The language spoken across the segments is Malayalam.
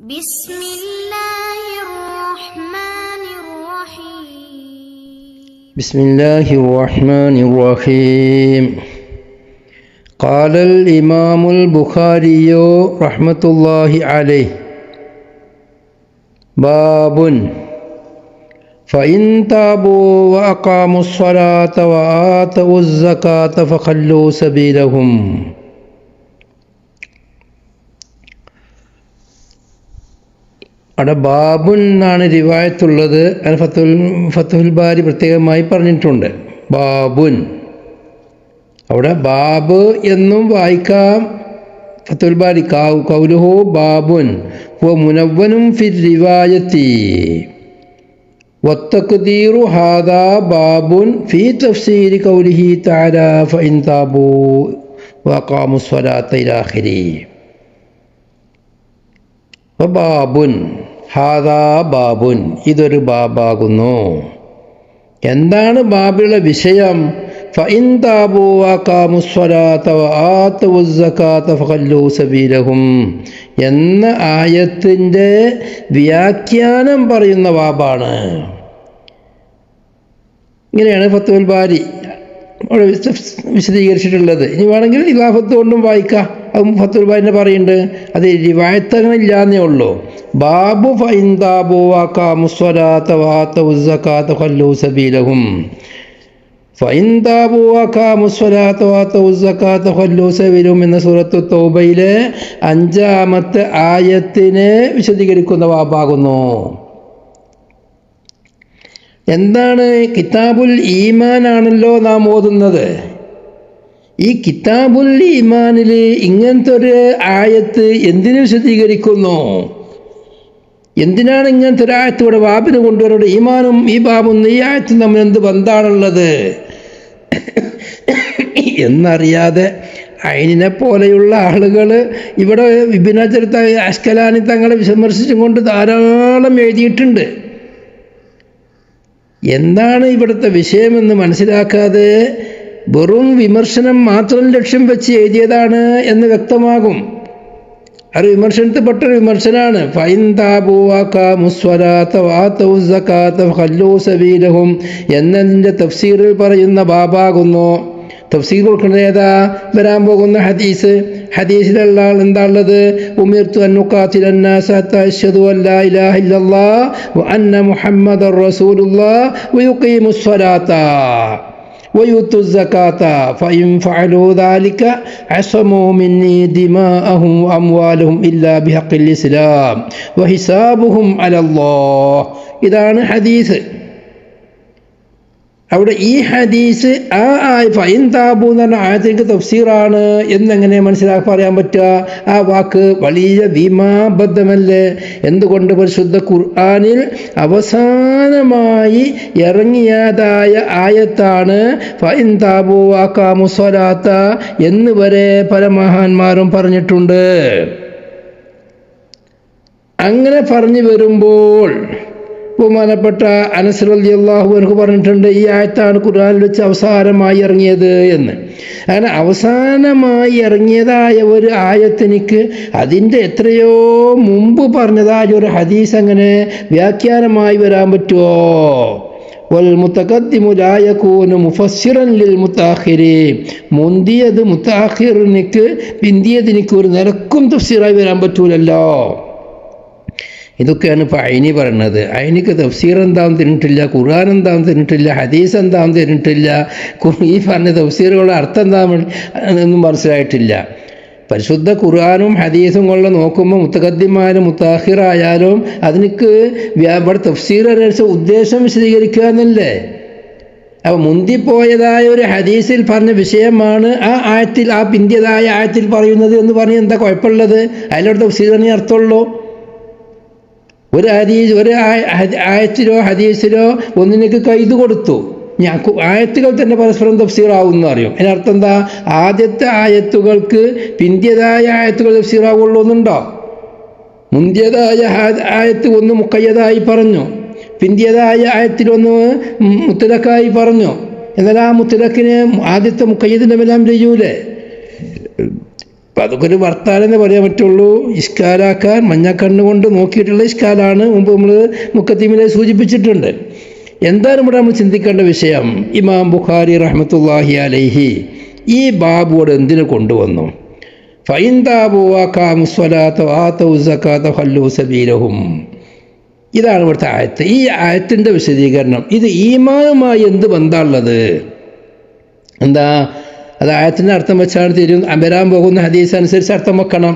بسم الله الرحمن الرحيم بسم الله الرحمن الرحيم قال الإمام البخاري رحمة الله عليه باب فإن تابوا وأقاموا الصلاة وآتوا الزكاة فخلوا سبيلهم. അവിടെ ബാബുൻ എന്നാണ് റിവായത്തുള്ളത്. അത് ഫത്തുൽ ബാരി പ്രത്യേകമായി പറഞ്ഞിട്ടുണ്ട്. ബാബുൻ, അവിടെ ബാബ് എന്നും വായിക്കാം. ഫത്തുൽ ബാരി കൗലുഹു ബാബുൻ മുനവ്വനും ഫിർ റിവായത്തി വത്തഖ്ദീറു ഹാദാ ബാബുൻ ഫീ തഫ്സീരി ഖൗലിഹി തആല ഫഇൻ താബൂ വഅഖാമുസ് സ്വലാത്ത ഇലാ ആഖിരി. ബാബുൻ ഹാദാ ബാബുൻ, ഇതൊരു ബാബാകുന്നു. എന്താണ് ബാബിലുള്ള വിഷയം? ഫഇൻ താബൂ വഅഖാമുസ് സ്വലാത്ത വആതുസ് സകാത്ത ഫഖല്ലൂ സബീലഹും എന്ന ആയത്തിൻ്റെ വ്യാഖ്യാനം പറയുന്ന ബാബാണ്. ഇങ്ങനെയാണ് ഫത്തുൽ ബാരി അവിടെ വിശദീകരിച്ചിട്ടുള്ളത്. ഇനി വേണമെങ്കിൽ ഇലാഫത്ത് കൊണ്ടും വായിക്കാം. അത് ഫത്തുൽ ബാരിനെ പറയുന്നുണ്ട്. അത് റിവായത്തങ്ങളില്ലാന്നേ ഉള്ളൂ. ബാബു ഫഇൻ താബൂ വഅഖാമുസ് സ്വലാത്ത വആതുസ് സകാത്ത ഫഖല്ലൂ സബീലഹും. ഫഇൻ താബൂ വഅഖാമുസ് സ്വലാത്ത വആതുസ് സകാത്ത ഫഖല്ലൂ സബീലഹും എന്ന സൂറത്തു തൗബയിലെ 5-ാമത്തെ ആയത്തിനെ വിശദീകരിക്കുന്ന ബാബാകുന്നു. എന്താണ്? കിതാബുൽ ഈമാൻ ആണല്ലോ നാം ഓതുന്നത്. ഈ കിതാബുൽ ഈമാനിൽ ഇങ്ങനത്തെ ഒരു ആയത്ത് എന്തിനു വിശദീകരിക്കുന്നു? എന്തിനാണ് ഇങ്ങനത്തെ ഒരു ആയത്ത് ഇവിടെ ബാബിന് കൊണ്ടുവരുന്നത്? ഈമാനും ഈ ബാബും ഈ ആയത്തും തമ്മിൽ എന്ത് ബന്ധാണുള്ളത് എന്നറിയാതെ ഐനിനെ പോലെയുള്ള ആളുകൾ ഇവിടെ ഇബ്നു ഹജർ അസ്കലാനി തങ്ങളെ വിമർശിച്ചും കൊണ്ട് ധാരാളം എഴുതിയിട്ടുണ്ട്. എന്താണ് ഇവിടുത്തെ വിഷയമെന്ന് മനസ്സിലാക്കാതെ വെറും വിമർശനം മാത്രം ലക്ഷ്യം വെച്ച് എഴുതിയതാണ് എന്ന് വ്യക്തമാകും. അത് വിമർശനത്തിൽപ്പെട്ടൊരു വിമർശനമാണ്. ഫഇൻ താബൂ വഅഖാമുസ് സ്വലാത്ത വആതുസ് സകാത്ത ഫഖല്ലൂ സബീലഹും എന്നതിൻ്റെ തഫ്സീറിൽ പറയുന്ന ബാബാകുന്നു. തഫ്സീർ കൊടുക്കുന്നത് ഏതാ? വരാൻ പോകുന്ന ഹദീസിലുള്ള എന്താ ഉള്ളത്? ഉമിർതു അൻ ഉഖാതില അന്നാസ ഹത്താ യശ്ഹദു അൻ ലാ ഇലാഹ ഇല്ലല്ലാഹ് വ അന്ന മുഹമ്മദർ റസൂലുള്ളാഹ് വയുഖീമുസ് സ്വലാത്ത വയുത്തുസ് സകാത്ത ഫഇൻ ഫഅലൂ ദാലിക അസ്മൂ മിന്നി ദിമാഅഹും വഅംവാലഹും ഇല്ലാ ബിഹഖിൽ ഇസ്ലാം വഹിസാബുഹും അലല്ലാഹ്. ഇതാണ് ഹദീസ്. അവിടെ ഈ ഹദീസ് ഫഇൻ താബൂ എന്ന് പറഞ്ഞ ആയത്തിലേക്ക് തഫ്സീറാണ് എന്നെങ്ങനെ പറയാൻ പറ്റുക? ആ വാക്ക് വലിയ വിമാബദ്ധമല്ലേ? എന്തുകൊണ്ട്? പരിശുദ്ധ ഖുർആനിൽ അവസാനമായി ഇറങ്ങിയതായ ആയത്താണ് ഫഇൻ താബൂ വഅഖാമുസ് സ്വലാത്ത എന്ന് വരെ പല മഹാന്മാരും പറഞ്ഞിട്ടുണ്ട്. അങ്ങനെ പറഞ്ഞു വരുമ്പോൾ ബഹുമാനപ്പെട്ട അനസ് റളിയല്ലാഹു അൻഹു പറഞ്ഞിട്ടുണ്ട്, ഈ ആയത്താണ് ഖുർആനിൽ വെച്ച് അവസാനമായി ഇറങ്ങിയത് എന്ന്. അങ്ങനെ അവസാനമായി ഇറങ്ങിയതായ ഒരു ആയത്തിനിക്ക് അതിൻ്റെ എത്രയോ മുമ്പ് പറഞ്ഞതായ ഒരു ഹദീസ് അങ്ങനെ വ്യാഖ്യാനമായി വരാൻ പറ്റുമോ? വൽ മുതഖദ്ദിമു ലാ യകൂനു മുഫസ്സിറൻ ലിൽ മുതഅഖിരി. മുന്തിയത് മുതഅഖിറിനിക്ക് പിന്തിയതിനിക്ക് ഒരു നിലക്കും തഫ്സീറായി വരാൻ പറ്റൂലല്ലോ. ഇതൊക്കെയാണ് ഇപ്പോൾ ഐനി പറയുന്നത്. ഐനിക്ക് തഫ്സീർ എന്താണെന്ന് തന്നിട്ടില്ല, ഖുർആൻ എന്താണെന്ന് തന്നിട്ടില്ല, ഹദീസ് എന്താണെന്ന് തന്നിട്ടില്ല, ഈ പറഞ്ഞ തഫ്സീറുകളുടെ അർത്ഥം എന്താണെന്നും മനസ്സിലായിട്ടില്ല. പരിശുദ്ധ ഖുർആനും ഹദീസും കൊണ്ട് നോക്കുമ്പോൾ മുത്തഖദ്ദിമായാലും മുത്തഅഖിറായാലും അതിനക്ക് ഇവിടെ തഫ്സീർ ഉദ്ദേശം വിശദീകരിക്കുക എന്നല്ലേ. അപ്പോൾ മുന്തിപ്പോയതായ ഒരു ഹദീസിൽ പറഞ്ഞ വിഷയമാണ് ആ ആയത്തിൽ, ആ പിന്തിയതായ ആയത്തിൽ പറയുന്നത് എന്ന് പറഞ്ഞ് എന്താ കുഴപ്പമുള്ളത്? അതിലൂടെ തഫ്സീറിന് അർത്ഥമുള്ളൂ. ഒരു ആയത്തിലോ ഹദീസിലോ ഒന്നിനേക്ക് കൈത് കൊടുത്തു, ആയത്തുകൾ തന്നെ പരസ്പരം തഫ്സീറാവുമെന്ന് അറിയും. അതിനർത്ഥം എന്താ? ആദ്യത്തെ ആയത്തുകൾക്ക് പിന്തിയതായ ആയത്തുകൾ തഫ്സീറാവുള്ളൂ എന്നുണ്ടോ? മുന്തിയതായ ആയത്ത് ഒന്ന് മുഖയ്യതായി പറഞ്ഞു, പിന്തിയതായ ആയത്തിലൊന്ന് മുത്തലക്കായി പറഞ്ഞു. എന്നാൽ ആ മുത്തലക്കിന് ആദ്യത്തെ മുഖയ്യതിൻ്റെ മേലാം ചെയ്യൂലേ? അപ്പം അതൊക്കെ ഒരു വർത്താനെന്ന് പറയാൻ പറ്റുള്ളൂ. ഇഷ്കാലാക്കാൻ മഞ്ഞക്കണ്ണ് കൊണ്ട് നോക്കിയിട്ടുള്ള ഇഷ്കാലാണ്. മുമ്പ് നമ്മൾ മുക്കത്തീമിലെ സൂചിപ്പിച്ചിട്ടുണ്ട്. എന്താണ് ഇവിടെ നമ്മൾ ചിന്തിക്കേണ്ട വിഷയം? ഇമാം ബുഖാരി റഹ്മത്തുള്ളാഹി അലൈഹി ഈ ബാബുവോട് എന്തിനു കൊണ്ടുവന്നു? ഫൈൻ താബൂ വഅഖാമു സ്വലാത്ത വആതൂ സകാത്ത ഫല്ലൂ സബീലഹും. ഇതാണ് ഇവിടുത്തെ ആയത്ത്. ഈ ആയത്തിൻ്റെ വിശദീകരണം. ഇത് ഈമാനുമായി എന്ത് ബന്ധമുള്ളത്? എന്താ അത്? ആയത്തിൻ്റെ അർത്ഥം വെച്ചാണ് വരാൻ പോകുന്ന ഹദീസ് അനുസരിച്ച് അർത്ഥം വെക്കണം.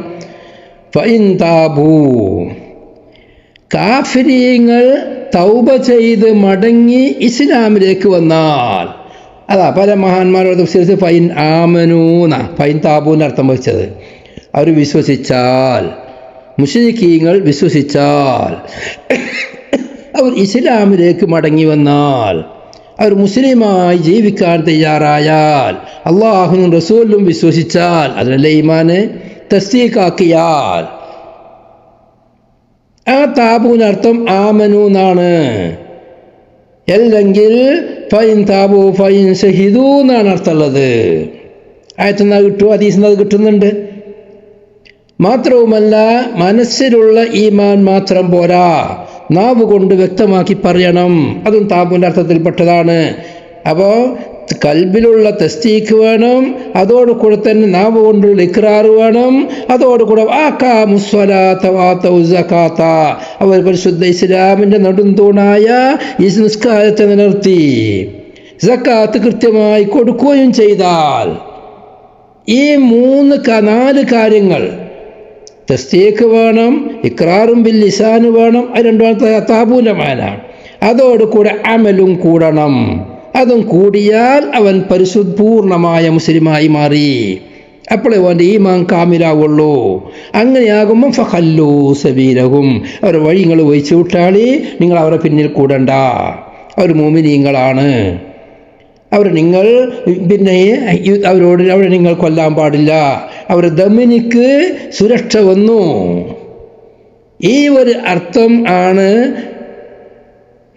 ഫൈൻ താബൂ, കാഫിരീങ്ങൾ തൗബ ചെയ്ത് മടങ്ങി ഇസ്ലാമിലേക്ക് വന്നാൽ, അതാ പല മഹാന്മാരോട് തഫ്സീറിൽ ഫൈൻ ആമനൂന, ഫൈൻ താബൂന്ന് അർത്ഥം വെച്ചത്. അവർ വിശ്വസിച്ചാൽ, മുശ്രിക്കീങ്ങൾ വിശ്വസിച്ചാൽ, അവർ ഇസ്ലാമിലേക്ക് മടങ്ങി വന്നാൽ, അവർ മുസ്ലിമായി ജീവിക്കാൻ തയ്യാറായാൽ, അള്ളാഹുവും റസൂലും വിശ്വസിച്ചാൽ, അതിനല്ലേ ഈമാന്, തസ്ദീഖാക്കിയാൽ, ആ താബൂനർത്ഥം ആമനു എന്നാണ്. അല്ലെങ്കിൽ ഫൈൻ താബു ഫൈൻ ഷഹിദു എന്നാണ് അർത്ഥമുള്ളത്. ആയത്തുനിന്ന് കിട്ടുമോ? ഹദീസിൽ അത് കിട്ടുന്നുണ്ട്. മാത്രവുമല്ല, മനസ്സിലുള്ള ഈമാൻ മാത്രം പോരാ, നാവ് കൊണ്ട് വ്യക്തമാക്കി പറയണം. അതും താബൂൻ്റെ അർത്ഥത്തിൽപ്പെട്ടതാണ്. അപ്പോൾ കൽബിലുള്ള തസ്ദീഖ് വേണം, അതോടുകൂടെ തന്നെ നാവ് കൊണ്ടുള്ള ഇഖ്റാർ വേണം, അതോടുകൂടെ വഅഖാമു സ്വലാത്ത വആതൂ സകാത്ത, അവർ പരിശുദ്ധ ഇസ്ലാമിൻ്റെ നെടുംതൂണായ ഈ നിസ്കാരത്തെ നിലനിർത്തി സക്കാത്ത് കൃത്യമായി കൊടുക്കുകയും ചെയ്താൽ, ഈ നാല് കാര്യങ്ങൾ, തസ്ദീഖ് വേണം, ഇഖ്റാറും ബിൽ ലിസാൻ വേണം, അത് രണ്ടാമത്തെ താബൂന്റെ മാന, അതോടുകൂടെ അമലും കൂടണം. അതും കൂടിയാൽ അവൻ പൂർണ്ണമായ മുസ്ലിമായി മാറി. അപ്പോഴേ അവൻ്റെ ഈമാൻ കാമിലാവുള്ളൂ. അങ്ങനെയാകുമ്പം ഫഖല്ലൂ സബീലഹും, അവരുടെ വഴി നിങ്ങൾ ഒഴിച്ചു വിട്ടാളി, നിങ്ങൾ അവരെ പിന്നിൽ കൂടണ്ട. അവർ മുഅ്മിനീങ്ങളാണ്. നിങ്ങൾ പിന്നെ അവരെ നിങ്ങൾ കൊല്ലാൻ പാടില്ല. അവരുടെ ദമിനിക്ക് സുരക്ഷ വന്നു. ഈ ഒരു അർത്ഥം ആണ്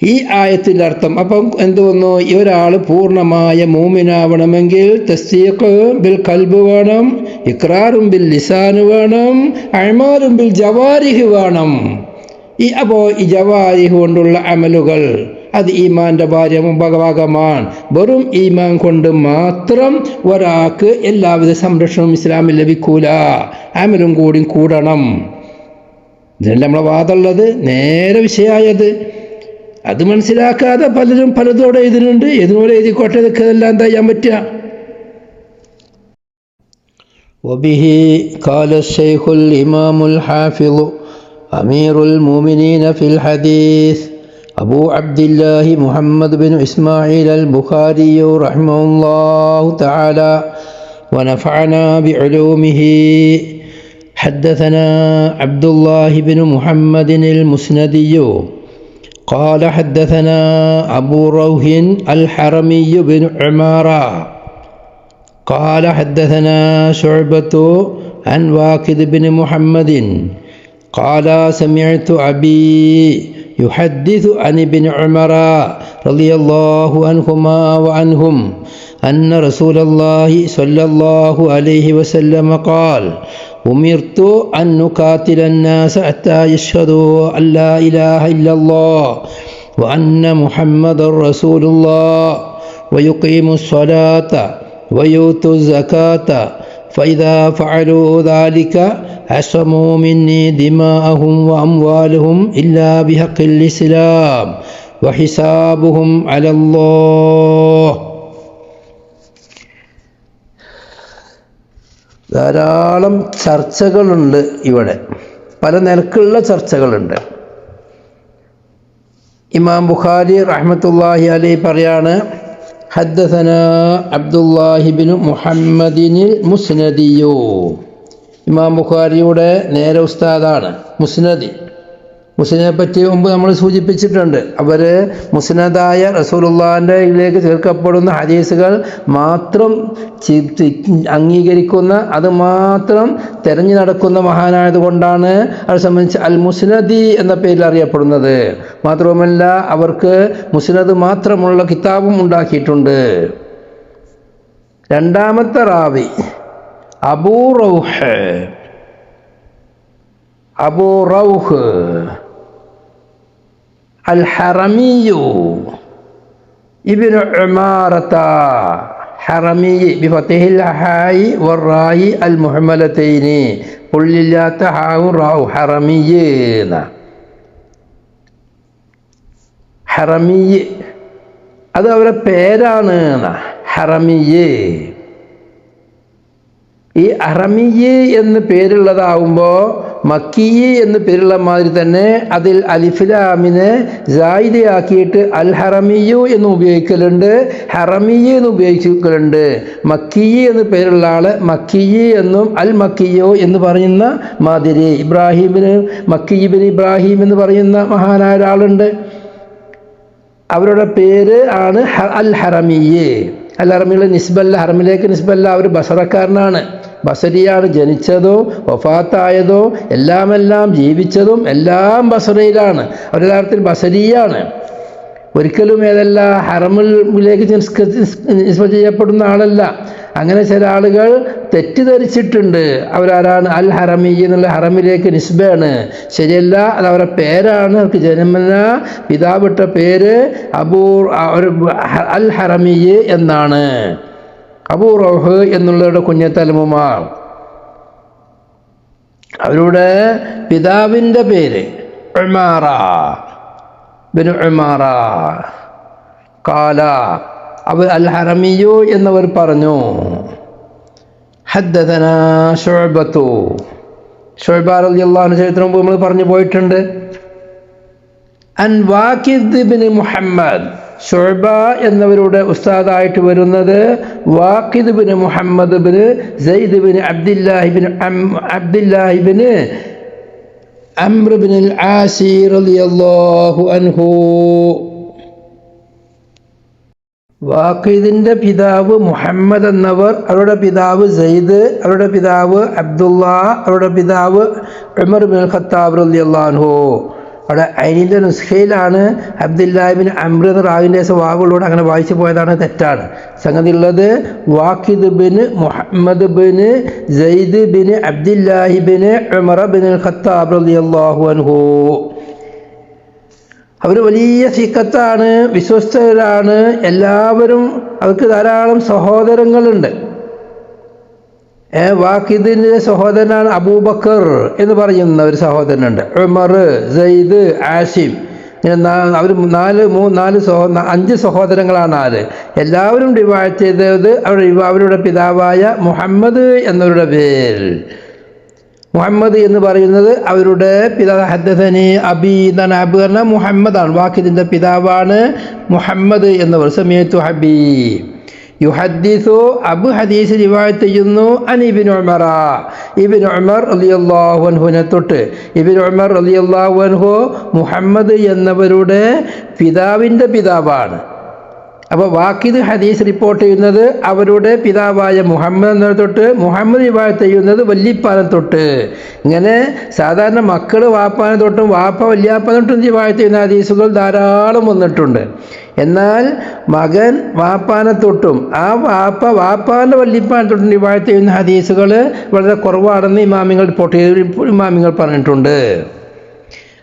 ഈ ആയത്തിൻ്റെ അർത്ഥം. അപ്പം എന്ത് വന്നു? ഈ ഒരാൾ പൂർണ്ണമായ മൂമിനാവണമെങ്കിൽ തസ്ദീഖ് ബിൽ ഖൽബ് വേണം, ഇഖ്റാറും ബിൽ ലിസാൻ വേണം, അഅ്മാലും ബിൽ ജവാരിഹ് വേണം. അപ്പോൾ ഈ ജവാരിഹ് കൊണ്ടുള്ള അമലുകൾ അത് ഈമാൻ്റെ ഭാഗമാണ്. വെറും ഈമാൻ കൊണ്ട് മാത്രം ഒരാൾക്ക് എല്ലാവിധ സംരക്ഷണവും ഇസ്ലാമിൽ ലഭിക്കൂല. അമലും കൂടി കൂടണം. ഇതിനല്ല നമ്മളെ വാദമുള്ളത്. നേരെ വിഷയമായത് അത് മനസ്സിലാക്കാതെ പലരും പലതോടെ എഴുതുന്നുണ്ട്. എതിനോടെ എഴുതിക്കോട്ടെ, ഇതൊക്കെ എല്ലാം എന്താ ചെയ്യാൻ പറ്റുക? വബിഹി ഖാല ശൈഖുൽ ഇമാമുൽ ഹാഫിളു അമീറുൽ മുഅ്മിനീന ഫിൽ ഹദീസ് അബൂ അബ്ദില്ലാഹി മുഹമ്മദ് ബിൻ ഇസ്മാഈൽ അൽ ബുഖാരി റഹിമഹുല്ലാഹു തആല വനഫഅനാ ബിഉലൂമിഹി. حدثنا عبد الله بن محمد المسندي قال حدثنا أبو روح الحرمي بن عمارة قال حدثنا شعبة عن واقد بن محمد قال سمعت أبي يحدث عن ابن عمر رضي الله عنهما وعنهم أن رسول الله صلى الله عليه وسلم قال أمرت أن نقاتل الناس حتى يشهدوا أن لا إله إلا الله وأن محمد رسول الله ويقيموا الصلاة ويؤتوا الزكاة فإذا فعلوا ذلك عصموا مني دماءهم وأموالهم إلا بحق الإسلام وحسابهم على الله. ധാരാളം ചർച്ചകളുണ്ട് ഇവിടെ, പല നിലക്കുള്ള ചർച്ചകളുണ്ട്. ഇമാം ബുഖാരി റഹ്മത്തുള്ളാഹി അലൈഹി പറയാണ്, ഹദ്ദസനാ അബ്ദുല്ലാഹി ബിൻ മുഹമ്മദിനിൽ മുസ്നദിയോ. ഇമാം ബുഖാരിയുടെ നേരെ ഉസ്താദാണ് മുസ്നദി. മുസ്നദിനെ പറ്റി മുമ്പ് നമ്മൾ സൂചിപ്പിച്ചിട്ടുണ്ട്. അവർ മുസ്നദായ റസൂലുള്ളാഹിൻ്റെ ഇതിലേക്ക് ചേർക്കപ്പെടുന്ന ഹദീസുകൾ മാത്രം അംഗീകരിക്കുന്ന, അത് മാത്രം തിരഞ്ഞു നടക്കുന്ന മഹാനായതുകൊണ്ടാണ് അവരെ സംബന്ധിച്ച് അൽ മുസ്നദി എന്ന പേരിൽ അറിയപ്പെടുന്നത്. മാത്രവുമല്ല, അവർക്ക് മുസ്നദ് മാത്രമുള്ള കിതാബും ഉണ്ടാക്കിയിട്ടുണ്ട്. രണ്ടാമത്തെ റാവി അബൂ റൗഹ് അൽ ഹറമിയു ഇബ്നു ഉമാറത ഹറമി ബിഫതിഹിൽ ഹായി വറായി അൽ മുഹമ്മലതൈനി പുള്ളില്ലാത്ത ഹാവും റാവു ഹറമിയെന്ന ഹറമിയ് അത് അവരുടെ പേരാണ്. ഹറമിയ് ഈ ഹറമിയ് എന്ന് പേരുള്ളതാവുമ്പോൾ മക്കിയ് എന്ന് പേരുള്ള മാതിരി തന്നെ അതിൽ അലിഫിലാമിനെ സായിദയാക്കിയിട്ട് അൽ ഹറമിയു എന്ന് ഉപയോഗിക്കലുണ്ട്, ഹറമിയ് എന്ന് ഉപയോഗിക്കലുണ്ട്. മക്കിയ് എന്ന് പേരുള്ള ആള് മക്കിയ് എന്നും അൽ മക്കിയോ എന്ന് പറയുന്ന മാതിരി മക്കിയിബിന് ഇബ്രാഹിം എന്ന് പറയുന്ന മഹാനായ ഒരാളുണ്ട്. അവരുടെ പേര് ആണ് അൽ ഹറമിയ്. അൽ ഹറമിയുടെ നിസ്ബല്ല, ഹറമിലേക്ക് നിസ്ബല്ല. അവർ ബസറക്കാരനാണ്, ബസരിയാണ്. ജനിച്ചതോ വഫാത്തായതോ എല്ലാം ജീവിച്ചതും എല്ലാം ബസറയിലാണ്. അവർ യഥാർത്ഥത്തിൽ ബസരിയാണ്. ഒരിക്കലും ഏതല്ല ഹറമിലേക്ക് നിസ്ബ ചെയ്യപ്പെടുന്ന ആളല്ല. അങ്ങനെ ചില ആളുകൾ തെറ്റിദ്ധരിച്ചിട്ടുണ്ട്. അവരാരാണ്? അൽ ഹറമി എന്നുള്ള ഹറമിലേക്ക് നിസ്ബയാണ്. ശരിയല്ല, അത് അവരുടെ പേരാണ്. അവർക്ക് ജന്മന പിതാവിട്ട പേര് അൽ ഹറമി എന്നാണ്. അബൂ റൗഹ് എന്നുള്ളവരുടെ കുഞ്ഞത്തലമുമാർ. അവരുടെ പിതാവിൻ്റെ പേര് ഉമാറ ബിൻ ഉമാറ. കാല അവർ അൽ ഹറമിയു എന്നവർ പറഞ്ഞു, ഹദ്ദസനാ ശുഅബത്തു. ശുഅബ റളിയല്ലാഹു അൻഹു ചരിത്രം മുമ്പ് നമ്മൾ പറഞ്ഞു പോയിട്ടുണ്ട്. അൻ വാഖിദ് ബിൻ മുഹമ്മദ്. ശുഅബ എന്നവരുടെ ഉസ്താദായിട്ട് വരുന്നത് വാഖിദ് ബിൻ മുഹമ്മദ് ബിൻ സയ്യിദ് ബിൻ അബ്ദുല്ലാഹി ബിൻ അംർ ബിൻ അൽ ആസി റളിയല്ലാഹു അൻഹു. വാഖിദിന്റെ പിതാവ് മുഹമ്മദ് എന്നവർ, അവരുടെ പിതാവ് സയ്യിദ്, അവരുടെ പിതാവ് അബ്ദുള്ള, അവരുടെ പിതാവ് ഉമർ ബിൻ ഖത്താബ് റളിയല്ലാഹു അൻഹു. അവിടെ ഐനിൻ്റെ നുസ്ഖയിലാണ് അബ്ദുല്ലാഹിബിൻ അംർ എന്ന റാവിൻ്റെ വാവുകളോട് അങ്ങനെ വായിച്ചു പോയതാണ്, തെറ്റാണ്. സംഗതി ഉള്ളത് വാഖിദ് ബിൻ മുഹമ്മദ് ബിൻ സയ്യിദ് ബിൻ അബ്ദുല്ലാഹിബിൻ ഉമർ ബിൻ ഖത്താബ് റളിയല്ലാഹു അൻഹു. അവർ വലിയ സിഖത്താണ്, വിശ്വസ്തരാണ്. എല്ലാവരും അവർക്ക് ധാരാളം സഹോദരങ്ങളുണ്ട്. വാഖിദിൻ്റെ സഹോദരനാണ് അബൂബക്കർ എന്ന് പറയുന്ന ഒരു സഹോദരനുണ്ട്. ഉമർ, സയ്യിദ്, ആസിം. അവർ 5 സഹോദരങ്ങളാണ്. എല്ലാവരും റിവായത്ത് ചെയ്തത് അവരുടെ പിതാവായ മുഹമ്മദ് എന്നവരുടെ പേരിൽ. മുഹമ്മദ് എന്ന് പറയുന്നത് അവരുടെ പിതാവ്. ഹദ്ദസനി അബി എന്നാണ്. അബു പറഞ്ഞാൽ മുഹമ്മദാണ്, വാഖിദിൻ്റെ പിതാവാണ് മുഹമ്മദ് എന്നവർ. സമയത്തു ഹബി യുഹദ്ദിസു, അബു ഹദീസ് റിവായത്ത് ചെയ്യുന്നു. അൻ ഇബ്നു ഉമർ, ഇബ്നു ഉമർ റളിയല്ലാഹു അൻഹുവിനെ തൊട്ട്. ഇബ്നു ഉമർ റളിയല്ലാഹു അൻഹു മുഹമ്മദ് എന്നവരുടെ പിതാവിൻ്റെ പിതാവാണ്. അപ്പോൾ വാഖിദ് ഹദീസ് റിപ്പോർട്ട് ചെയ്യുന്നത് അവരുടെ പിതാവായ മുഹമ്മദ് എന്ന തൊട്ട്, മുഹമ്മദ് റിവായത്ത് ചെയ്യുന്നത് വല്യപ്പാനെ തൊട്ട്. ഇങ്ങനെ സാധാരണ മക്കൾ വാപ്പാനെ തൊട്ടും വാപ്പ വല്യാപ്പാനെ തൊട്ടും റിവായത്ത് ചെയ്യുന്ന ഹദീസുകൾ ധാരാളം വന്നിട്ടുണ്ട്. എന്നാൽ മകൻ വാപ്പാനെ തൊട്ടും ആ വാപ്പ വാപ്പാൻ്റെ വല്യപ്പാനെ തൊട്ടും റിവായത്ത് ചെയ്യുന്ന ഹദീസുകൾ വളരെ കുറവാണെന്ന് ഇമാമിങ്ങൾ പറഞ്ഞിട്ടുണ്ട്.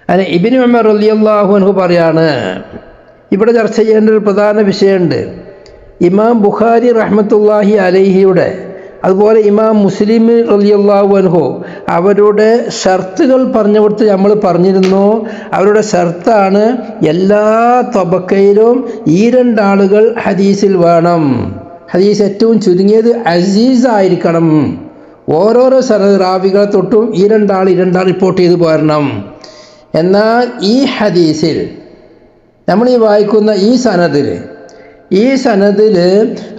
അതിന് ഇബ്നു ഉമർ റളിയല്ലാഹു അൻഹു പറയാണ്, ഇവിടെ ചർച്ച ചെയ്യേണ്ട ഒരു പ്രധാന വിഷയമുണ്ട്. ഇമാം ബുഖാരി റഹ്മത്തുള്ളാഹി അലൈഹിയുടെ, അതുപോലെ ഇമാം മുസ്ലിം റളിയല്ലാഹു അൻഹു അവരുടെ ഷർത്തുകൾ പറഞ്ഞു കൊടുത്ത് നമ്മൾ പറഞ്ഞിരുന്നു. അവരുടെ ഷർത്താണ് എല്ലാ തബക്കയിലും ഈ 2 ആളുകൾ ഹദീസിൽ വേണം. ഹദീസ് ഏറ്റവും ചുരുങ്ങിയത് അസീസ് ആയിരിക്കണം. ഓരോരോ റാവികളെ തൊട്ടും ഈ 2 ആൾ റിപ്പോർട്ട് ചെയ്ത് പോരണം. എന്നാൽ ഈ ഹദീസിൽ നമ്മൾ ഈ വായിക്കുന്ന ഈ സനദിൽ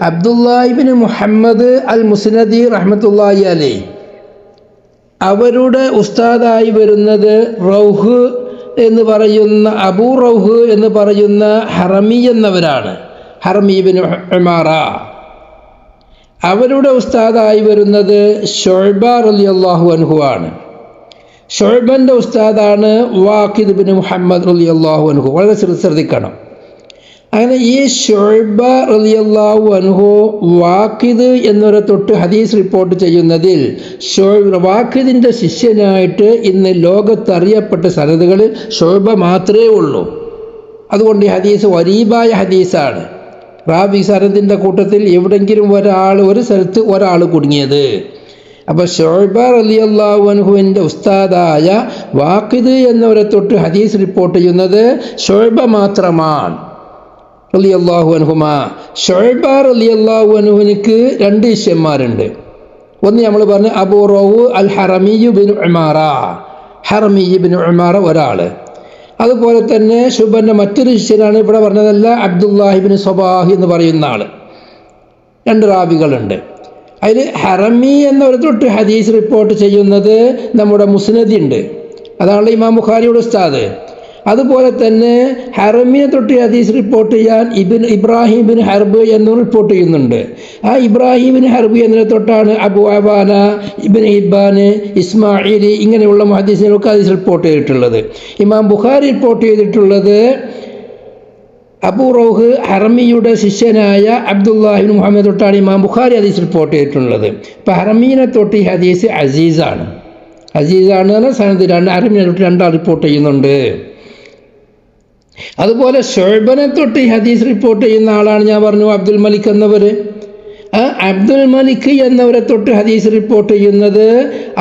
അബ്ദുല്ലാഹിബ്നു മുഹമ്മദ് അൽ മുസ്നദി റഹ്മത്തുള്ളാഹി അലൈഹി അവരുടെ ഉസ്താദായി വരുന്നത് റൗഹ് എന്ന് പറയുന്ന അബൂ റൗഹ് എന്ന് പറയുന്ന ഹറമി എന്നവരാണ്. ഹറമി ഇബ്നു ഉമാറ. അവരുടെ ഉസ്താദായി വരുന്നത് ശുഅബ റളിയല്ലാഹു അൻഹു ആണ്. ശുഅബന്റെ ഉസ്താദാണ് വാഖിദ് ബിൻ മുഹമ്മദ് റളിയല്ലാഹു അൻഹു. വളരെ ശ്രദ്ധിക്കണം. അങ്ങനെ ഈ ശുഅബ റളിയല്ലാഹു അൻഹു വാഖിദ് എന്നവരെ തൊട്ട് ഹദീസ് റിപ്പോർട്ട് ചെയ്യുന്നതിൽ വാഖിദിൻ്റെ ശിഷ്യനായിട്ട് ഇന്ന് ലോകത്ത് അറിയപ്പെട്ട സനദുകളിൽ ശുഅബ മാത്രമേ ഉള്ളൂ. അതുകൊണ്ട് ഈ ഹദീസ് വരീബായ ഹദീസാണ്. റാവി സനദിൻ്റെ കൂട്ടത്തിൽ എവിടെങ്കിലും ഒരു സ്ഥലത്ത് ഒരാൾ കുടുങ്ങിയത്. അപ്പോൾ ശുഅബ റളിയല്ലാഹു അൻഹുവിൻ്റെ ഉസ്താദായ വാഖിദ് എന്നവരെ തൊട്ട് ഹദീസ് റിപ്പോർട്ട് ചെയ്യുന്നത് ശുഅബ മാത്രമാണ് റളിയല്ലാഹു അൻഹുമാ. ശുഅബ റളിയല്ലാഹു അൻഹുവിനിക്ക് 2 ശിഷ്യന്മാരുണ്ട്. ഒന്ന് നമ്മൾ പറഞ്ഞ അബൂ റൗഹ് അൽ ഹറമി ബിൻ ഉമാറ, ഹറമി ബിൻ ഉമാറ ഒരാൾ. അതുപോലെ തന്നെ ശുഅബൻ്റെ മറ്റൊരു ശിഷ്യനാണ് ഇവിടെ പറഞ്ഞതല്ല, അബ്ദുല്ലാഹി ബിൻ സ്വബാഹ് എന്ന് പറയുന്ന ആൾ. 2 റാവികളുണ്ട്. അതിൽ ഹറമി എന്നവരെ തൊട്ട് ഹദീസ് റിപ്പോർട്ട് ചെയ്യുന്നത് നമ്മുടെ മുസ്നദി ഉണ്ട്, അതാണ് ഇമാം ബുഖാരിയുടെ ഉസ്താദ്. അതുപോലെ തന്നെ ഹറമിനെ തൊട്ട് ഹദീസ് റിപ്പോർട്ട് ചെയ്യാൻ ഇബ്രാഹിം ബിൻ ഹർബ് എന്ന് റിപ്പോർട്ട് ചെയ്യുന്നുണ്ട്. ആ ഇബ്രാഹിം ബിൻ ഹർബ് എന്നതിനെ തൊട്ടാണ് അബു അവാന, ഇബ്ൻ ഹിബ്ബാൻ, ഇസ്മായിൽ ഇങ്ങനെയുള്ള മുഹദ്ദിസുകൾക്ക് ഹദീസ് റിപ്പോർട്ട് ചെയ്തിട്ടുള്ളത്. ഇമാം ബുഖാരി റിപ്പോർട്ട് ചെയ്തിട്ടുള്ളത് അബൂ റൗഹ് ഹറമിയുടെ ശിഷ്യനായ അബ്ദുല്ലാഹിബിൻ മുഹമ്മദ് തൊട്ടാണ് ഇമാം ബുഖാരി ഹദീസ് റിപ്പോർട്ട് ചെയ്തിട്ടുള്ളത്. ഇപ്പം ഹറമീനെ തൊട്ട് ഈ ഹദീസ് അസീസാണ് സനദ് ഹറമീനെ തൊട്ട് 2 ആൾ റിപ്പോർട്ട് ചെയ്യുന്നുണ്ട്. അതുപോലെ ശുഅബനെ തൊട്ട് ഈ ഹദീസ് റിപ്പോർട്ട് ചെയ്യുന്ന ആളാണ് ഞാൻ പറഞ്ഞു അബ്ദുൽ മലിക് എന്നവർ. ആ അബ്ദുൽ മലിക് എന്നവരെ തൊട്ട് ഹദീസ് റിപ്പോർട്ട് ചെയ്യുന്നത്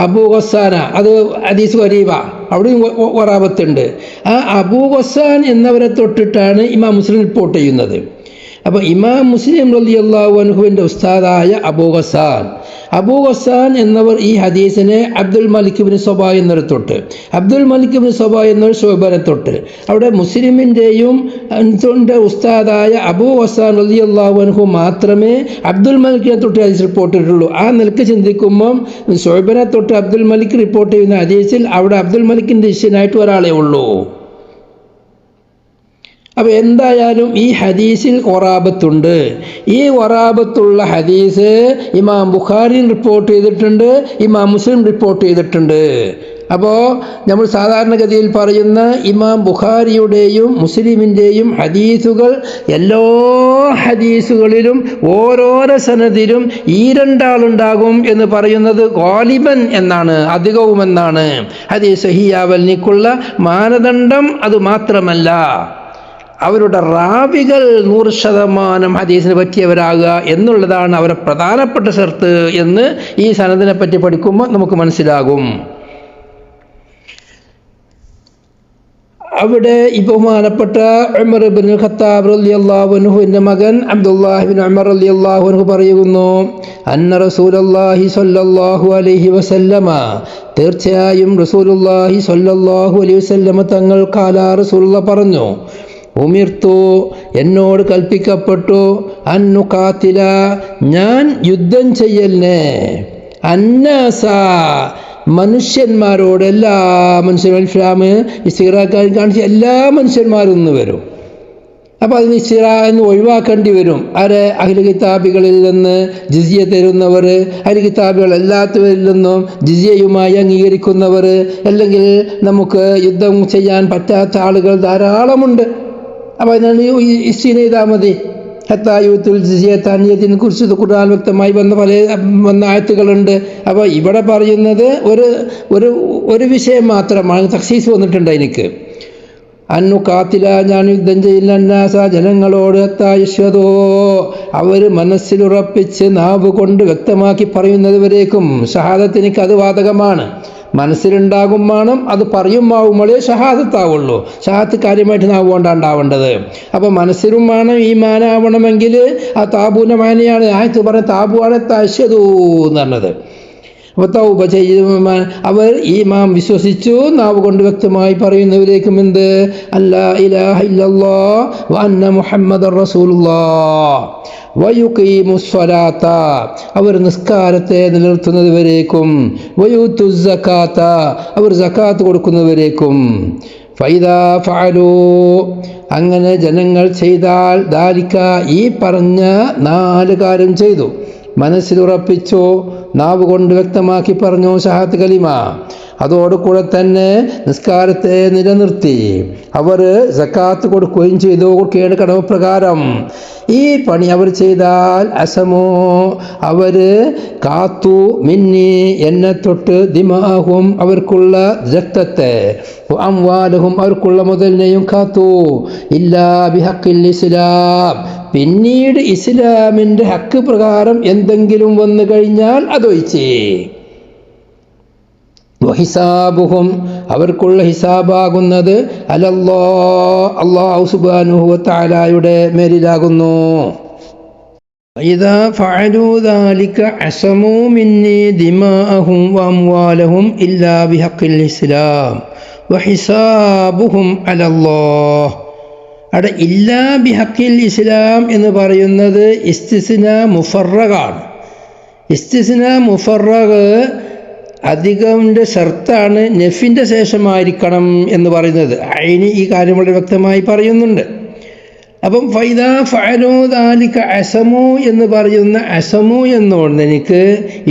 അബൂ ഗസ്സാന, അത് ഹദീസ് ഗരീബ, അവിടെയും വറാബത്തുണ്ട്. ആ അബൂ ഗസ്സാൻ എന്നവരെ തൊട്ടിട്ടാണ് ഇമാം മുസ്ലിം റിപ്പോർട്ട് ചെയ്യുന്നത്. അപ്പോൾ ഇമാം മുസ്ലിം റളിയല്ലാഹു അൻഹുവിൻ്റെ ഉസ്താദായ അബൂ ഗസ്സാൻ എന്നവർ ഈ ഹദീസിനെ അബ്ദുൽ മലിക് ബിൻ സ്വബാ എന്നവരെ തൊട്ട്, അബ്ദുൽ മലിക് ബിൻ സ്വബാ എന്നവർ ശുഅബനെ തൊട്ട്. അവിടെ മുസ്ലിമിൻ്റെയും ഉസ്താദായ അബൂ ഗസ്സാൻ റളിയല്ലാഹു അൻഹു മാത്രമേ അബ്ദുൽ മലിക്കിനെ തൊട്ട് ഹദീസ് റിപ്പോർട്ട് ചെയ്തിട്ടുള്ളൂ. ആ നിലക്ക് ചിന്തിക്കുമ്പം ശുഅബനെ തൊട്ട് അബ്ദുൽ മലിക് റിപ്പോർട്ട് ചെയ്യുന്ന ഹദീസിൽ അവിടെ അബ്ദുൽ മലിക്കിൻ്റെ ശിഷ്യനായിട്ട് ഒരാളേ ഉള്ളൂ. അപ്പോൾ എന്തായാലും ഈ ഹദീസിൽ ഖറാബത്തുണ്ട്. ഈ ഖറാബത്തുള്ള ഹദീസ് ഇമാം ബുഖാരി റിപ്പോർട്ട് ചെയ്തിട്ടുണ്ട്, ഇമാം മുസ്ലിം റിപ്പോർട്ട് ചെയ്തിട്ടുണ്ട്. അപ്പോൾ നമ്മൾ സാധാരണഗതിയിൽ പറയുന്ന ഇമാം ബുഖാരിയുടെയും മുസ്ലിമിൻ്റെയും ഹദീസുകൾ എല്ലാ ഹദീസുകളിലും ഓരോരോ സനദിലും ഈ 2 ആളുണ്ടാകും എന്ന് പറയുന്നത് ഗാലിബൻ എന്നാണ്, അധികവുമെന്നാണ്. ഹദീസ് സഹിയാവലിനുള്ള മാനദണ്ഡം അത് മാത്രമല്ല, അവരുടെ റാവികൾ 100% ഹദീസിന് പറ്റിയവരാകുക എന്നുള്ളതാണ് അവരുടെ പ്രധാനപ്പെട്ട ഷർത്ത് എന്ന് ഈ സനദിനെ പറ്റി പഠിക്കുമ്പോൾ നമുക്ക് മനസ്സിലാകും. അവിടെ ഈ ബഹുമാനപ്പെട്ട ഉമർ ഇബ്നു ഖത്താബ് റളിയല്ലാഹു അൻഹുവിൻ്റെ മകൻ അബ്ദുല്ലാഹി ഇബ്നു ഉമർ റളിയല്ലാഹു അൻഹു പറയുന്നു, അന്ന റസൂലുള്ളാഹി സ്വല്ലല്ലാഹു അലൈഹി വസല്ലമ, തീർച്ചയായും റസൂലുള്ളാഹി സ്വല്ലല്ലാഹു അലൈഹി വസല്ലമ തങ്ങൾ ഖാല, റസൂലുള്ള പറഞ്ഞു, ഉമിർത്തു, എന്നോട് കൽപ്പിക്കപ്പെട്ടു, അന്നുഖാത്തില, ഞാൻ യുദ്ധം ചെയ്യലിനെ, അന്നാസ, മനുഷ്യന്മാരോട്, എല്ലാ മനുഷ്യരും, ഇസ്ലാമ് ഇസ്തിഗ്റാഖ് കാണിച്ച് എല്ലാ മനുഷ്യന്മാരും ഇന്ന് വരും. അപ്പോൾ അതിന് ഇസ്തിഗ്റാ എന്ന് ഒഴിവാക്കേണ്ടി വരും. ആരെ? അഹ്ലു കിതാബികളിൽ നിന്ന് ജിസിയ തരുന്നവർ, അഹ്ലു കിതാബികൾ അല്ലാത്തവരിൽ നിന്നും ജിസിയയുമായി അംഗീകരിക്കുന്നവർ, അല്ലെങ്കിൽ നമുക്ക് യുദ്ധം ചെയ്യാൻ പറ്റാത്ത ആളുകൾ ധാരാളമുണ്ട്. അപ്പോൾ അതിനാണ് ഇസ്തിഗ്നാ ചെയ്താൽ മതി. ഹത്തായൂത്തുൽ ജിസിയത അനിയതിനെ കുറിച്ച് ഖുർആൻ വ്യക്തമായി വന്ന ആയത്തുകളുണ്ട്. അപ്പോൾ ഇവിടെ പറയുന്നത് ഒരു വിഷയം മാത്രമാണ്, തഖ്സീസ് വന്നിട്ടുണ്ട് എനിക്ക്. അന്നു കാത്തില, ഞാൻ യുദ്ധം ചെയ്യില്ല, അന്നാസ, ജനങ്ങളോട്, ഹത്തായശ്വതോ, അവർ മനസ്സിലുറപ്പിച്ച് നാവ് കൊണ്ട് വ്യക്തമാക്കി പറയുന്നത് വരേക്കും. ഷഹാദത്ത് എനിക്ക് അത് ബാധകമാണ്. മനസ്സിലുണ്ടാകും വേണം, അത് പറയുമാവുമ്പോഴേ ഷഹാദത്താവുള്ളൂ. ഷഹാദത്ത് കാര്യമായിട്ട് നാവ് കൊണ്ടാണ്ടാവേണ്ടത്. അപ്പോൾ മനസ്സിലും വേണം, ഈ മാനാവണമെങ്കിൽ ആ താബൂൻ്റെ മാനയാണ് ആയത്ത് പറഞ്ഞ താബുവാണ് തശ്യദൂ എന്ന് പറഞ്ഞത്. അപ്പോൾ തൗബ ചെയ്യുന്ന അവർ ഈമാൻ വിശ്വസിച്ചു, നാവ് കൊണ്ട് വ്യക്തമായി പറയുന്നവരേക്കും എന്ത്? അല്ലാ ഇലാഹ ഇല്ലല്ലാഹ് വ അന്ന മുഹമ്മദർ റസൂലുള്ളാഹ് വയുഖീമുസ്സലാത്ത, അവർ നിസ്കാരത്തെ നിലനിർത്തുന്നതുവരേക്കും, വയൂത്തുസ് സകാത്ത, അവർ സകാത്ത് കൊടുക്കുന്നതുവരേക്കും. ഫൈദാ ഫഅലൂ, അങ്ങനെ ജനങ്ങൾ ചെയ്താൽ, ദാലിക, ഈ പറഞ്ഞ 4 കാര്യം ചെയ്തു, മനസ്സിലുറപ്പിച്ചു, നാവ് കൊണ്ട് വ്യക്തമാക്കി പറഞ്ഞു ഷഹാദത്ത് കലിമ, അതോടുകൂടെ തന്നെ നിസ്കാരത്തെ നിലനിർത്തി അവർ സക്കാത്ത് കൊടുക്കുകയും ചെയ്തു, കൊടുക്കുകയാണ് കടമപ്രകാരം. ഈ പണി അവർ ചെയ്താൽ അസമോ അവർ കാത്തു മിന്നി എന്നെ തൊട്ട് ദിമാഹും അവർക്കുള്ള രക്തത്തെ അംവാലഹും അവർക്കുള്ള മുതലിനെയും കാത്തു ഇല്ലാ ബിഹഖിൽ ഇസ്ലാം പിന്നീട് ഇസ്ലാമിൻ്റെ ഹക്ക് പ്രകാരം എന്തെങ്കിലും വന്നു കഴിഞ്ഞാൽ അതൊഴിച്ച് വഹിസാബുഹും അവർക്കുള്ള ഹിസാബാകുന്നത് അല്ലാഹു സുബ്ഹാനഹു വ തആലയുടെ മേലിലാകുന്നു. ഇദാ ഫഅലൂ ദാലിക അസമൂ മിന്നി ദിമാഅഹും വഅംവാലഹും ഇല്ലാ ബിഹഖിൽ ഇസ്ലാം വഹിസാബുഹും അലല്ലാഹ്. അവിടെ ഇല്ലാ ബിഹഖിൽ ഇസ്ലാം എന്ന് പറയുന്നത് ഇസ്തിസ്ന മുഫറഗാണ്. ഇസ്തിസ്ന മുഫറഗ് അധികമിൻ്റെ ഷർത്താണ് നെഫിൻ്റെ ശേഷമായിരിക്കണം എന്ന് പറയുന്നത്. ഐനി ഈ കാര്യം വളരെ വ്യക്തമായി പറയുന്നുണ്ട്. അപ്പം ഫൈദാ ഫഅലൂ ദാലിക അസമു എന്ന് പറയുന്ന അസമു എന്നുകൊണ്ട് എനിക്ക്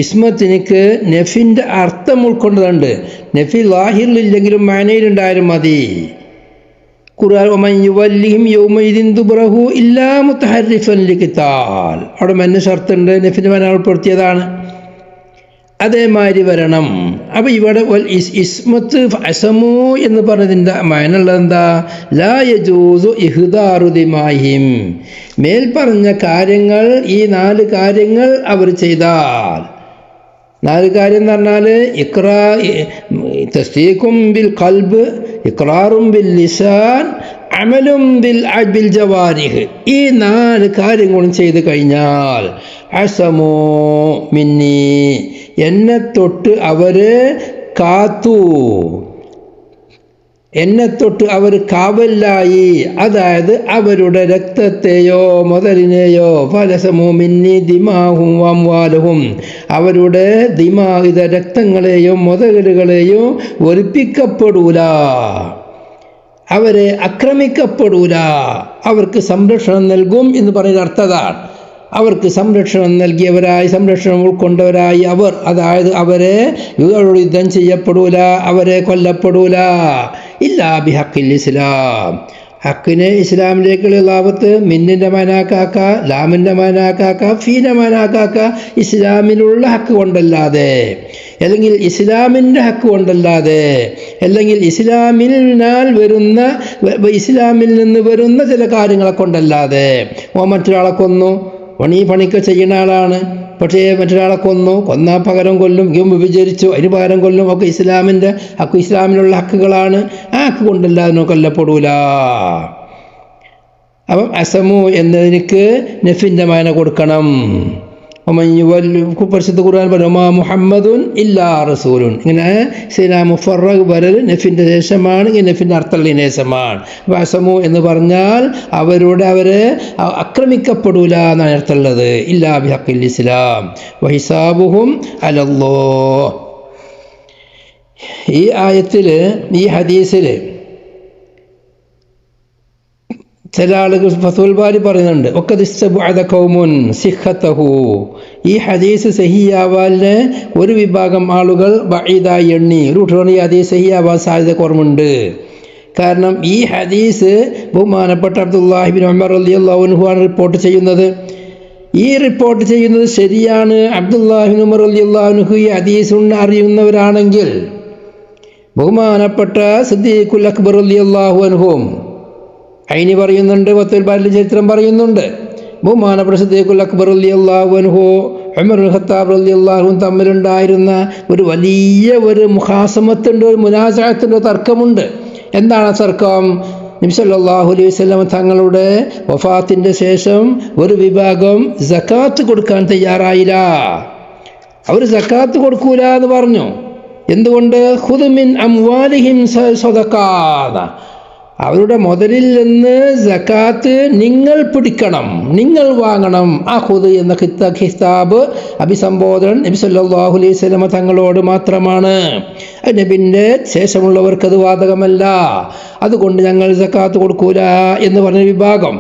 ഇസ്മത്തിനിക്ക് നെഫിൻ്റെ അർത്ഥം ഉൾക്കൊണ്ടതുണ്ട്. നെഫി ലാഹിറിലില്ലെങ്കിലും മാനയിലുണ്ടായാലും മതി. ഖുർആൻ വമൻ യുവല്ലിഹിം യൗമഇദിൻ ദുബ്റഹു ഇല്ലാ മുതഹർരിഫൻ ലിഖിതാൽ അവിടെ മന്ന ഷർത്തുണ്ട്, നെഫിൻ്റെ മാന ഉൾപ്പെടുത്തിയതാണ്. അതേമാതിരി വരണം. അപ്പോൾ ഇവിടെ ഇസ്മത്ത് അസമു എന്ന് പറഞ്ഞതിൻ്റെ മാനുള്ളത് എന്താ? ലാ യജൂസു ഇഹ്ദാറു ദിമാഹിം മേൽ പറഞ്ഞ കാര്യങ്ങൾ ഈ 4 കാര്യങ്ങൾ അവർ ചെയ്താൽ 4 കാര്യം എന്ന് പറഞ്ഞാൽ തസ്ദീഖും ബിൽ ഖൽബ്, ഇഖ്റാറും ബിൽ ലിസാൻ, അമലും ബിൽ ജവാരിഹ്. ഈ 4 കാര്യങ്ങളും ചെയ്തു കഴിഞ്ഞാൽ അസമോ മിന്നി എന്നെ തൊട്ട് അവർ കാത്തു, എന്നെ തൊട്ട് അവർ കാവലായി. അതായത് അവരുടെ രക്തത്തെയോ മുതലിനെയോ ഫലസമോ മിന്നി ദിമാഹും വംവാലഹും അവരുടെ ദിമാഹിത രക്തങ്ങളെയും മുതലുകളെയും ഒലിപ്പിക്കപ്പെടൂല, അവരെ ആക്രമിക്കപ്പെടൂല, അവർക്ക് സംരക്ഷണം നൽകും എന്ന് പറയുന്ന അർത്ഥതാണ്. അവർക്ക് സംരക്ഷണം നൽകിയവരായി സംരക്ഷണം ഉൾക്കൊണ്ടവരായി അവർ, അതായത് അവരെ യുദ്ധം ചെയ്യപ്പെടൂല, അവരെ കൊല്ലപ്പെടൂല. ഇല്ലാ ബിഹഖിൽ ഇസ്ലാം ഹക്കിനെ ഇസ്ലാമിലേക്കുള്ള ലാഭത്ത് മിന്നിൻ്റെ മാനാക്കാക്ക, ലാമിൻ്റെ മാനാക്കാക്ക, ഫീൻ്റെ മാനാക്കാക്ക ഇസ്ലാമിലുള്ള ഹക്ക് കൊണ്ടല്ലാതെ, അല്ലെങ്കിൽ ഇസ്ലാമിൻ്റെ ഹക്ക് കൊണ്ടല്ലാതെ, അല്ലെങ്കിൽ ഇസ്ലാമിൽ നിന്ന് വരുന്ന ചില കാര്യങ്ങളെ കൊണ്ടല്ലാതെ. മറ്റൊരാളെ കൊന്നു, ഈ പണിക്ക് ചെയ്യുന്ന ആളാണ്, പക്ഷേ മറ്റൊരാളെ കൊന്നാൽ പകരം കൊല്ലും, വിഭജിച്ചു അതിന് പകരം കൊല്ലും, ഒക്കെ ഇസ്ലാമിൻ്റെ ഹക്ക്, ഇസ്ലാമിലുള്ള ഹക്കുകളാണ്. ആ ഹക്ക് കൊണ്ടല്ലാതെ കൊല്ലപ്പെടൂല. അപ്പം അസമു എന്നതിനക്ക് നെഫിൻ്റെ മാന കൊടുക്കണം. പരിശുദ്ധ ഖുർആൻ പറഞ്ഞു മാ മുഹമ്മദുൻ ഇല്ലാ റസൂലുൻ. ഇങ്ങനെ സീനാ മുഫറഗ് വരൽ നെഫിൻ്റെ ശേഷമാണ്, ഇങ്ങനെ നെഫിൻ്റെ അർത്ഥമുള്ള ശേഷമാണ്. അപ്പോൾ അസമു എന്ന് പറഞ്ഞാൽ അവരെ ആക്രമിക്കപ്പെടൂല എന്നാണ് അർത്ഥമുള്ളത്. ഇല്ലാ ബിഹഖിൽ ഇസ്ലാം വഹിസാബുഹും അലല്ലാഹ്. ഈ ആയത്തിൽ, ഈ ഹദീസിൽ ചില ആളുകൾ ഫതുൽ ബാരി പറയുന്നുണ്ട് ഈ ഹദീസ് സഹിയാവാലിന് ഒരു വിഭാഗം ആളുകൾ ബഈദായി എണ്ണി, ഈ ഹദീസ് സഹിയാവാൻ സാധ്യത കുറവുണ്ട്. കാരണം ഈ ഹദീസ് ബഹുമാനപ്പെട്ട അബ്ദുല്ലാഹി ഇബ്നു ഉമർ റളിയല്ലാഹു അൻഹു ആണ് റിപ്പോർട്ട് ചെയ്യുന്നത്. ഈ റിപ്പോർട്ട് ചെയ്യുന്നത് ശരിയാണ്. അബ്ദുല്ലാഹി ഇബ്നു ഉമർ റളിയല്ലാഹു അൻഹു ഈ ഹദീസ് അറിയുന്നവരാണെങ്കിൽ ബഹുമാനപ്പെട്ട സിദ്ദീഖുൽ അക്ബർ റളിയല്ലാഹു അൻഹും ഐനി പറയുന്നുണ്ട്, ഫതുൽ ബാരിയിൽ ചരിത്രം പറയുന്നുണ്ട്. ബഹുമാനപ്പെട്ട സിദ്ദീഖുൽ അക്ബർ റളിയല്ലാഹു അൻഹു ഉമർ ഇബ്നുൽ ഖത്താബ് റളിയല്ലാഹു അൻഹു തമ്മിലുണ്ടായിരുന്ന ഒരു വലിയ മുഖാസമത്തുണ്ട്, ഒരു മുനാസഅത്തുണ്ട്, തർക്കമുണ്ട്. എന്താണ് തർക്കം? നബി സല്ലല്ലാഹു അലൈഹി വസല്ലം തങ്ങളുടെ വഫാത്തിൻ്റെ ശേഷം ഒരു വിഭാഗം സക്കാത്ത് കൊടുക്കാൻ തയ്യാറായില്ല. അവർ സക്കാത്ത് കൊടുക്കൂല എന്ന് പറഞ്ഞു. എന്തുകൊണ്ട്? ഖുദ് മിൻ അംവാലിഹിം സദഖാത, അവരുടെ മുതലിൽ നിന്ന് സക്കാത്ത് നിങ്ങൾ പിടിക്കണം, നിങ്ങൾ വാങ്ങണം. അഖുദ് എന്ന ഖിതാബ് അഭിസംബോധന നബി സല്ലല്ലാഹു അലൈഹി വസല്ലം തങ്ങളോട് മാത്രമാണ്. നബിൻ്റെ ശേഷമുള്ളവർക്ക് അത് ബാധകമല്ല. അതുകൊണ്ട് ഞങ്ങൾ സക്കാത്ത് കൊടുക്കൂല എന്ന് പറഞ്ഞ വിഭാഗം,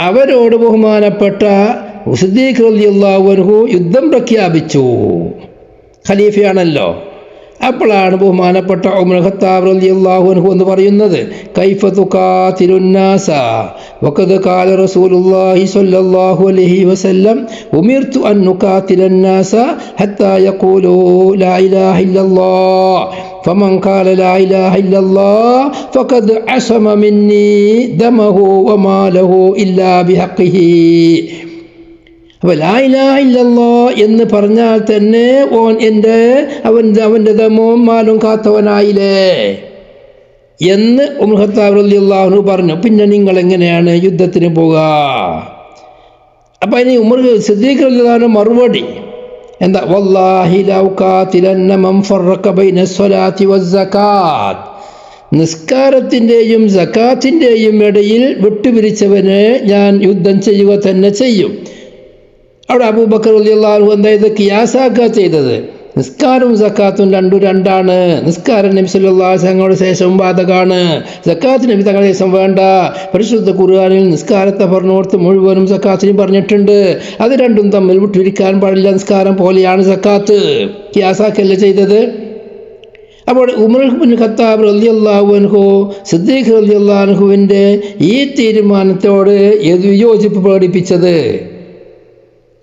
അവരോട് ബഹുമാനപ്പെട്ട സിദ്ദീഖ് റളിയല്ലാഹു അൻഹു യുദ്ധം പ്രഖ്യാപിച്ചു. ഖലീഫയാണല്ലോ. അപ്പോഴാണ് ബഹുമാനപ്പെട്ട ഉമർ ഖത്താബ് റളിയല്ലാഹു അൻഹു എന്ന് പറയുന്നത്, കൈഫ തുഖാതിലുൻ നാസ വഖദ് ഖാല റസൂലുള്ളാഹി സ്വല്ലല്ലാഹു അലൈഹി വസല്ലം ഉമിർതു അൻ നുഖാതിലൻ നാസ ഹത്താ യഖൂലു ലാ ഇലാഹ ഇല്ലല്ലാഹ് ഫമൻ ഖാല ലാ ഇലാഹ ഇല്ലല്ലാഹ് ഫഖദ് അസമ മിന്നി ദമഹു വമാലഹു ഇല്ലാ ബിഹഖിഹി. അപ്പോൾ ലാ ഇലാഹ ഇല്ലല്ലാഹ് എന്ന് പറഞ്ഞാൽ തന്നെ അവൻ്റെ ദമവും മാലും കാത്തവനായില്ലേ എന്ന് ഉമർ ഖത്താബ് റളിയല്ലാഹു അൻഹു പറഞ്ഞു. പിന്നെ നിങ്ങൾ എങ്ങനെയാണ് യുദ്ധത്തിന് പോകുക? അപ്പം അതിന് ഉമർ സിദ്ദീഖ് റളിയല്ലാഹു അൻഹു മറുപടി എന്താ, വല്ലാഹി ലൗ ഖാതിലന്ന മൻ ഫറഖ ബൈന സ്വലാത്തി വസ്സകാത്ത്, നിസ്കാരത്തിൻ്റെയും സക്കാത്തിൻ്റെയും ഇടയിൽ വിട്ടുപിരിച്ചവന് ഞാൻ യുദ്ധം ചെയ്യുക തന്നെ ചെയ്യും. അവിടെ അബൂബക്കർ റളിയല്ലാഹു അൻഹു എന്തായത് ഖിയാസാക്കുക ചെയ്തത്, നിസ്കാരവും സക്കാത്തും രണ്ടാണ്. നിസ്കാരം നബി സല്ലല്ലാഹു അലൈഹി വസല്ലമയുടെ ശേഷം ബാധകമാണ്, സക്കാത്ത് നബി തങ്ങളുടെ ശേഷം വേണ്ട. പരിശുദ്ധ ഖുർആനിൽ നിസ്കാരത്തെ പറഞ്ഞോർത്ത് മുഴുവനും സക്കാത്തിനും പറഞ്ഞിട്ടുണ്ട്. അത് രണ്ടും തമ്മിൽ വിട്ടിരിക്കാൻ പാടില്ല. നിസ്കാരം പോലെയാണ് സക്കാത്ത്. ഖിയാസാക്കല്ല ചെയ്തത്. അപ്പോൾ ഉമർ ഇബ്നു ഖത്താബ് റളിയല്ലാഹു അൻഹു സിദ്ദീഖ് റളിയല്ലാഹു അൻഹുവിൻ്റെ ഈ തീരുമാനത്തോട് വിയോജിപ്പ് പ്രകടിപ്പിച്ചത്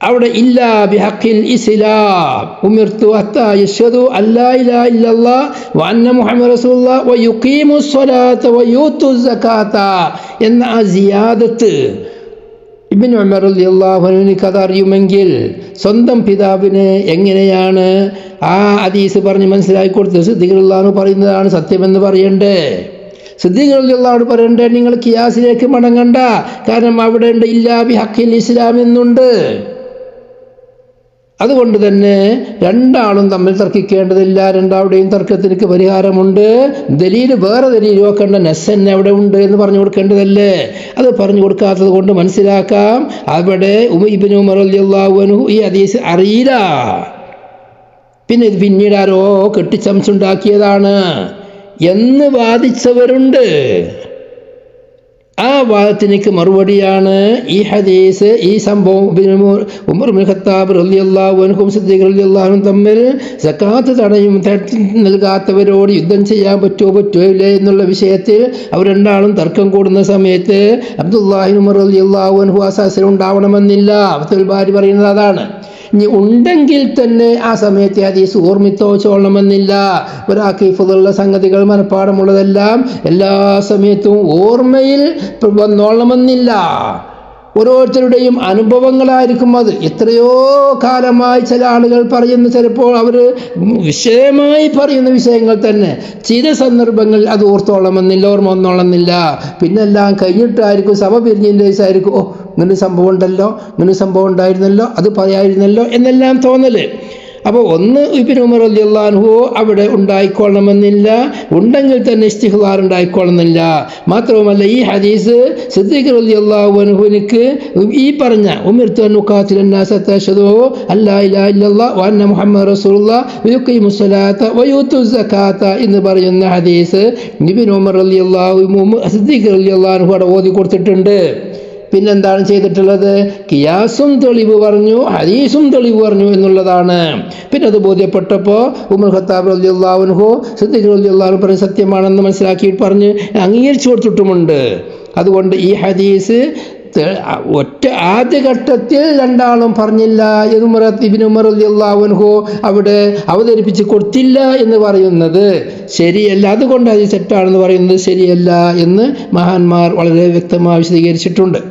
അവിടെ ഇല്ലാ ബിഹഖിൽ ഇസ്ലാം ഉമിർതു ഹത്താ യശ്ഹദു അല്ലാ ഇലാഹ ഇല്ലല്ലാഹ് വ അന്ന മുഹമ്മദ് റസൂലുള്ളാഹ് വ യുഖീമുസ് സ്വലാത്ത വ യൂത്തുസ് സകാത്ത എന്ന ആ സിയാദത്ത് ഇബ്നു ഉമർ റളിയല്ലാഹു അൻഹുവിന് അതറിയുമെങ്കിൽ സ്വന്തം പിതാവിന് എങ്ങനെയാണ് ആ ഹദീസ് പറഞ്ഞ് മനസ്സിലാക്കി കൊടുത്തത്? സിദ്ദീഖ് റളിയല്ലാഹു അൻഹു പറയുന്നതാണ് സത്യമെന്ന് പറയണ്ടേ? സിദ്ദീഖ് റളിയല്ലാഹു അൻഹു പറയണ്ടേ നിങ്ങൾ ഖിയാസിലേക്ക് മടങ്ങണ്ട, കാരണം അവിടെ ഉണ്ട് ഇല്ലാ ബിഹഖിൽ ഇസ്ലാം എന്നുണ്ട്. അതുകൊണ്ട് തന്നെ രണ്ടാളും തമ്മിൽ തർക്കിക്കേണ്ടതില്ല. രണ്ടാളുടെയും തർക്കത്തിലേക്ക് പരിഹാരമുണ്ട്. വേറെ ദലീൽ വെക്കേണ്ട നസ്സന്നെ അവിടെ ഉണ്ട് എന്ന് പറഞ്ഞു കൊടുക്കേണ്ടതല്ലേ? അത് പറഞ്ഞു കൊടുക്കാത്തത് കൊണ്ട് മനസ്സിലാക്കാം അവിടെ ഇബ്നു ഉമർ റളിയല്ലാഹു അൻഹു ഈ ഹദീസ് അറിയില്ല, പിന്നെ ഇത് പിന്നീട് ആരോ കെട്ടിച്ചമച്ചുണ്ടാക്കിയതാണ് എന്ന് വാദിച്ചവരുണ്ട്. ആ വാദത്തിനേക്ക് മറുപടിയാണ് ഈ ഹദീസ്. ഈ സംഭവം ഉമർ ഇബ്നു ഖത്താബ് റളിയല്ലാഹു അൻഹും സിദ്ദീഖ് റളിയല്ലാഹു അൻഹും തമ്മിൽ സക്കാത്ത് നൽകാത്തവരോട് യുദ്ധം ചെയ്യാൻ പറ്റുമോ എന്നുള്ള വിഷയത്തിൽ അവർ രണ്ടാളും തർക്കം കൂടുന്ന സമയത്ത് അബ്ദുല്ലാഹി ഉമർ റളിയല്ലാഹു അൻഹു അസാസിൽ ഉണ്ടാവണമെന്നില്ല. ഫത്ഹുൽ ബാരി പറയുന്നത് അതാണ്. ഇനി ഉണ്ടെങ്കിൽ തന്നെ ആ സമയത്ത് ഹദീസ് ഓർമ്മിത്തോ ചോളണമെന്നില്ല. ഒരാൾക്ക് ഹിഫ്ളുള്ള സംഗതികൾ മനഃപ്പാടമുള്ളതെല്ലാം എല്ലാ സമയത്തും ഓർമ്മയിൽ വന്നോളണമെന്നില്ല. ഓരോരുത്തരുടെയും അനുഭവങ്ങളായിരിക്കും അത്. എത്രയോ കാലമായി ചില ആളുകൾ പറയുന്ന, ചിലപ്പോൾ അവർ വിഷയമായി പറയുന്ന വിഷയങ്ങൾ തന്നെ ചില സന്ദർഭങ്ങളിൽ അത് ഓർത്തോളമെന്നില്ല, ഓർമ്മ വന്നോളമെന്നില്ല. പിന്നെല്ലാം കഴിഞ്ഞിട്ടായിരിക്കും സഭ പിരിഞ്ഞതിൻ്റെ ദിവസമായിരിക്കും ഇങ്ങനെ സംഭവം ഉണ്ടല്ലോ, ഇങ്ങനെ സംഭവം ഉണ്ടായിരുന്നല്ലോ, അത് പറയായിരുന്നല്ലോ എന്നെല്ലാം തോന്നല്. അപ്പോൾ ഒന്ന് ഇബ്നു ഉമർ റളിയല്ലാഹു അൻഹു അവിടെ ഉണ്ടായിക്കൊള്ളണമെന്നില്ല, ഉണ്ടെങ്കിൽ തന്നെ ഇസ്തിഗ്ഫാർ ഉണ്ടായിക്കൊള്ളുന്നില്ല. മാത്രവുമല്ല ഈ ഹദീസ് സിദ്ദീഖ് റളിയല്ലാഹു അൻഹുവിനിക്ക് ഈ പറഞ്ഞ ഉമിർതു അൻ ഉഖാതിലൻ നാസ ഹത്താ യശ്ഹദു അല്ലാ ഇലാഹ ഇല്ലല്ലാഹ് വ അന്ന മുഹമ്മദ് റസൂലുള്ളാഹ് വ യുഖീമുസ് സ്വലാത്ത വ യൂത്തുസ് സകാത്ത എന്ന് പറയുന്ന ഹദീസ് ഇബ്നു ഉമർ സിദ്ദീഖ് റളിയല്ലാഹു അൻഹു അവിടെ ഓതി കൊടുത്തിട്ടുണ്ട്. പിന്നെന്താണ് ചെയ്തിട്ടുള്ളത്? ഖിയാസും തെളിവ് പറഞ്ഞു, ഹദീസും തെളിവ് പറഞ്ഞു എന്നുള്ളതാണ്. പിന്നെ അത് ബോധ്യപ്പെട്ടപ്പോൾ ഉമർ ഖത്താബ് റളിയല്ലാഹു അൻഹു സിദ്ദീഖ് റളിയല്ലാഹു അൻഹു പറഞ്ഞ സത്യമാണെന്ന് മനസ്സിലാക്കി പറഞ്ഞ് അംഗീകരിച്ചു കൊടുത്തിട്ടുമുണ്ട്. അതുകൊണ്ട് ഈ ഹദീസ് ആദ്യഘട്ടത്തിൽ രണ്ടാളും പറഞ്ഞില്ല എന്ന് ഇബ്നു ഉമർ റളിയല്ലാഹു അൻഹു അവിടെ അവതരിപ്പിച്ച് കൊടുത്തില്ല എന്ന് പറയുന്നത് ശരിയല്ല. അതുകൊണ്ട് അത് തെറ്റാണെന്ന് പറയുന്നത് ശരിയല്ല എന്ന് മഹാന്മാർ വളരെ വ്യക്തമായി വിശദീകരിച്ചിട്ടുണ്ട്.